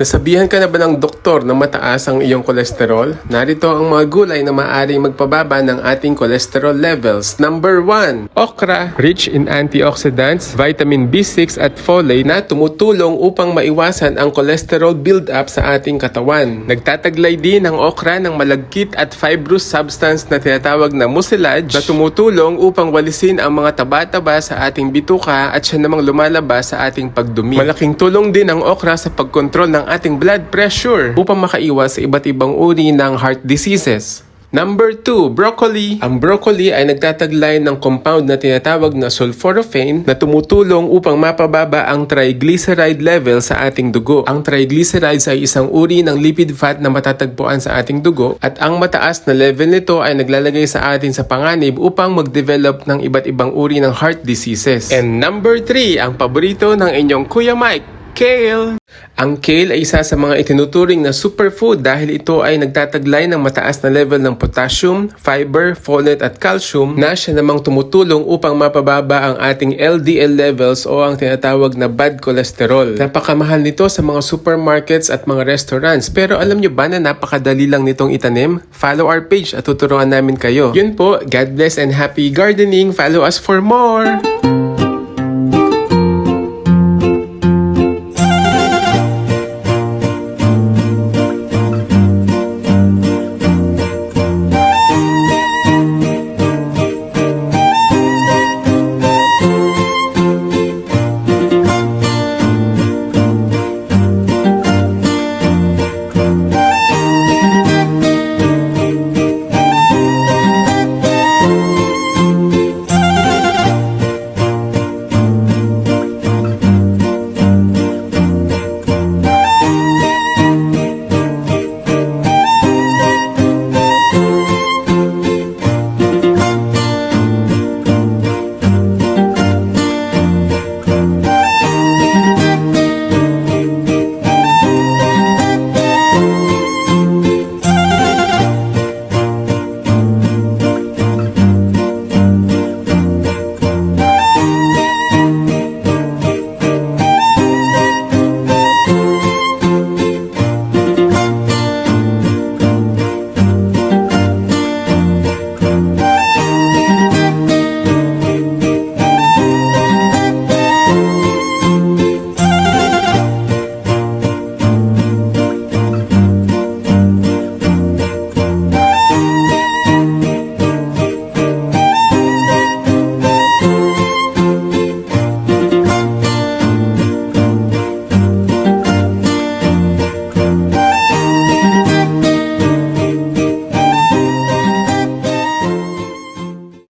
Nasabihan ka na ba ng doktor na mataas ang iyong kolesterol? Narito ang mga gulay na maaaring magpababa ng ating kolesterol levels. Number 1, okra. Rich in antioxidants, vitamin B6 at folate na tumutulong upang maiwasan ang cholesterol build-up sa ating katawan. Nagtataglay din ang okra ng malagkit at fibrous substance na tinatawag na mucilage na tumutulong upang walisin ang mga taba-taba sa ating bituka at siya namang lumalabas sa ating pagdumi. Malaking tulong din ang okra sa pagkontrol ng ating blood pressure upang makaiwas sa iba't ibang uri ng heart diseases. Number 2, broccoli. Ang broccoli ay nagtataglay ng compound na tinatawag na sulforaphane na tumutulong upang mapababa ang triglyceride level sa ating dugo. Ang triglycerides ay isang uri ng lipid fat na matatagpuan sa ating dugo at ang mataas na level nito ay naglalagay sa atin sa panganib upang mag-develop ng iba't ibang uri ng heart diseases. And number 3, ang paborito ng inyong Kuya Mike, kale. Ang kale ay isa sa mga itinuturing na superfood dahil ito ay nagtataglay ng mataas na level ng potassium, fiber, folate at calcium na siya namang tumutulong upang mapababa ang ating LDL levels o ang tinatawag na bad cholesterol. Napakamahal nito sa mga supermarkets at mga restaurants, pero alam nyo ba na napakadali lang nitong itanim? Follow our page at tuturuan namin kayo. Yun po, God bless and happy gardening. Follow us for more!